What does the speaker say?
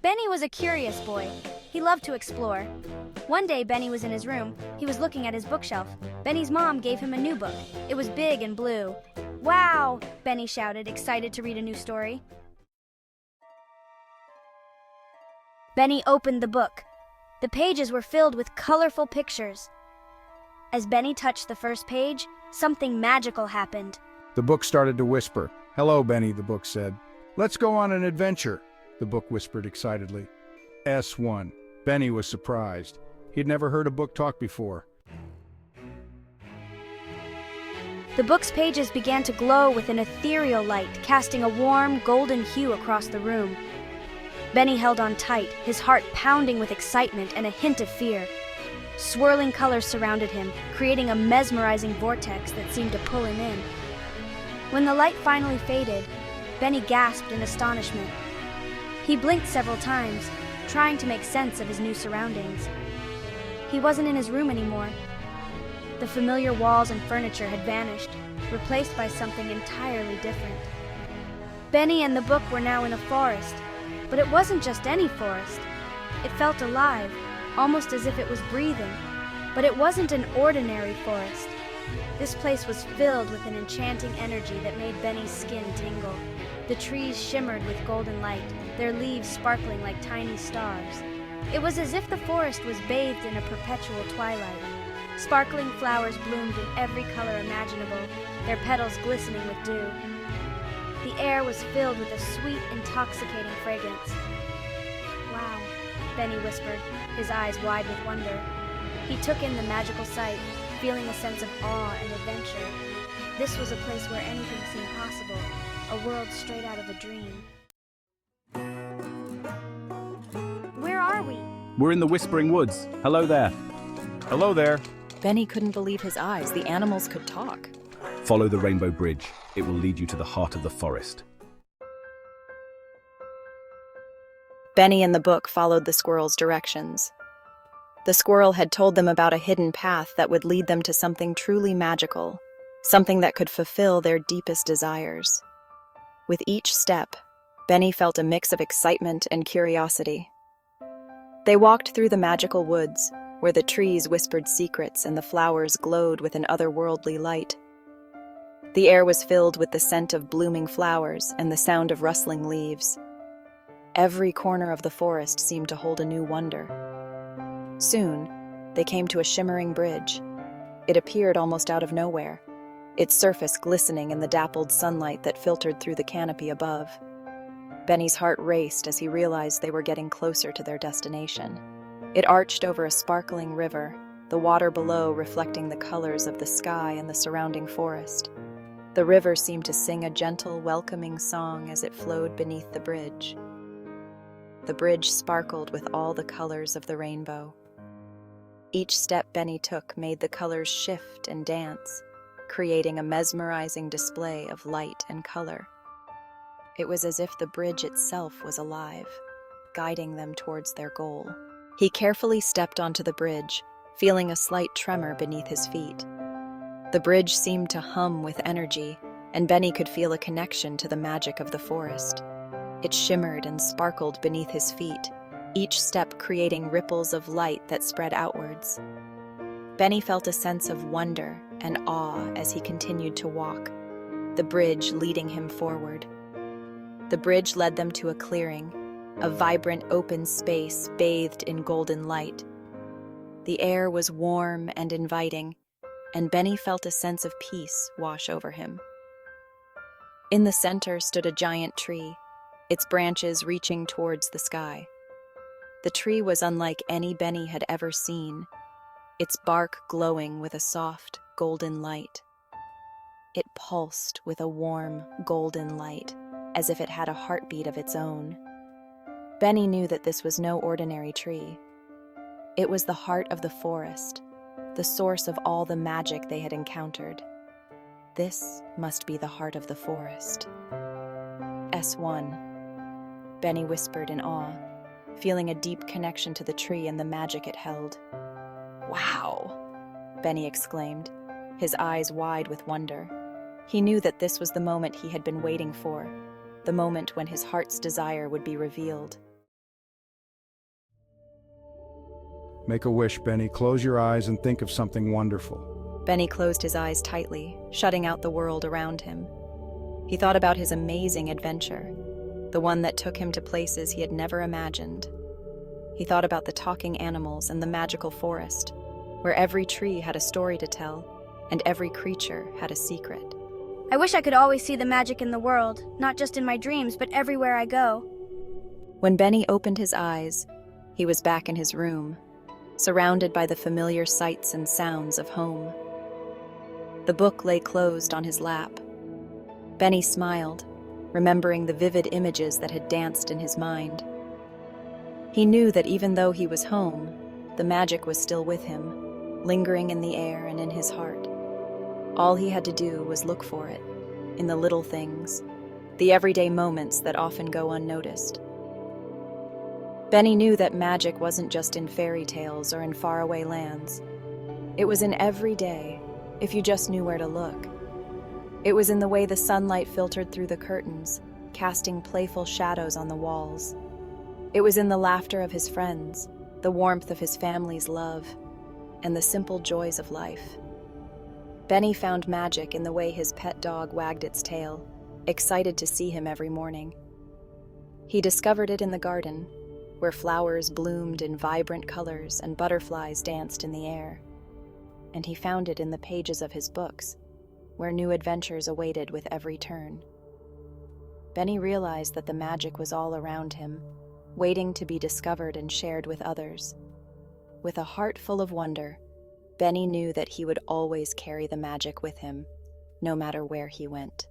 Benny was a curious boy. He loved to explore. One day, Benny was in his room. He was looking at his bookshelf. Benny's mom gave him a new book. It was big and blue. "Wow!" Benny shouted, excited to read a new story. Benny opened the book. The pages were filled with colorful pictures. As Benny touched the first page, something magical happened. The book started to whisper. "Hello, Benny," the book said. "Let's go on an adventure," the book whispered excitedly. S1. Benny was surprised. He'd never heard a book talk before. The book's pages began to glow with an ethereal light, casting a warm, golden hue across the room. Benny held on tight, his heart pounding with excitement and a hint of fear. Swirling colors surrounded him, creating a mesmerizing vortex that seemed to pull him in. When the light finally faded, Benny gasped in astonishment. He blinked several times, trying to make sense of his new surroundings. He wasn't in his room anymore. The familiar walls and furniture had vanished, replaced by something entirely different. Benny and the book were now in a forest, but it wasn't just any forest. It felt alive, almost as if it was breathing. But it wasn't an ordinary forest. This place was filled with an enchanting energy that made Benny's skin tingle. The trees shimmered with golden light, their leaves sparkling like tiny stars. It was as if the forest was bathed in a perpetual twilight. Sparkling flowers bloomed in every color imaginable, their petals glistening with dew. The air was filled with a sweet, intoxicating fragrance. "Wow," Benny whispered, his eyes wide with wonder. He took in the magical sight, feeling a sense of awe and adventure. This was a place where anything seemed possible, a world straight out of a dream. Where are we? We're in the Whispering Woods. Hello there. "Hello there." Benny couldn't believe his eyes. The animals could talk. Follow the Rainbow Bridge. It will lead you to the heart of the forest. Benny and the book followed the squirrel's directions. The squirrel had told them about a hidden path that would lead them to something truly magical, something that could fulfill their deepest desires. With each step, Benny felt a mix of excitement and curiosity. They walked through the magical woods, where the trees whispered secrets and the flowers glowed with an otherworldly light. The air was filled with the scent of blooming flowers and the sound of rustling leaves. Every corner of the forest seemed to hold a new wonder. Soon, they came to a shimmering bridge. It appeared almost out of nowhere, its surface glistening in the dappled sunlight that filtered through the canopy above. Benny's heart raced as he realized they were getting closer to their destination. It arched over a sparkling river, the water below reflecting the colors of the sky and the surrounding forest. The river seemed to sing a gentle, welcoming song as it flowed beneath the bridge. The bridge sparkled with all the colors of the rainbow. Each step Benny took made the colors shift and dance, creating a mesmerizing display of light and color. It was as if the bridge itself was alive, guiding them towards their goal. He carefully stepped onto the bridge, feeling a slight tremor beneath his feet. The bridge seemed to hum with energy, and Benny could feel a connection to the magic of the forest. It shimmered and sparkled beneath his feet, each step creating ripples of light that spread outwards. Benny felt a sense of wonder and awe as he continued to walk, the bridge leading him forward. The bridge led them to a clearing, a vibrant open space bathed in golden light. The air was warm and inviting, and Benny felt a sense of peace wash over him. In the center stood a giant tree, its branches reaching towards the sky. The tree was unlike any Benny had ever seen, its bark glowing with a soft, golden light. It pulsed with a warm, golden light, as if it had a heartbeat of its own. Benny knew that this was no ordinary tree. It was the heart of the forest, the source of all the magic they had encountered. This must be the heart of the forest. S1. Benny whispered in awe, feeling a deep connection to the tree and the magic it held. "Wow!" Benny exclaimed, his eyes wide with wonder. He knew that this was the moment he had been waiting for, the moment when his heart's desire would be revealed. Make a wish, Benny. Close your eyes and think of something wonderful. Benny closed his eyes tightly, shutting out the world around him. He thought about his amazing adventure, the one that took him to places he had never imagined. He thought about the talking animals and the magical forest, where every tree had a story to tell, and every creature had a secret. I wish I could always see the magic in the world, not just in my dreams, but everywhere I go. When Benny opened his eyes, he was back in his room, surrounded by the familiar sights and sounds of home. The book lay closed on his lap. Benny smiled, remembering the vivid images that had danced in his mind. He knew that even though he was home, the magic was still with him, lingering in the air and in his heart. All he had to do was look for it, in the little things, the everyday moments that often go unnoticed. Benny knew that magic wasn't just in fairy tales or in faraway lands. It was in every day, if you just knew where to look. It was in the way the sunlight filtered through the curtains, casting playful shadows on the walls. It was in the laughter of his friends, the warmth of his family's love, and the simple joys of life. Benny found magic in the way his pet dog wagged its tail, excited to see him every morning. He discovered it in the garden, where flowers bloomed in vibrant colors and butterflies danced in the air. And he found it in the pages of his books, where new adventures awaited with every turn. Benny realized that the magic was all around him, waiting to be discovered and shared with others. With a heart full of wonder, Benny knew that he would always carry the magic with him, no matter where he went.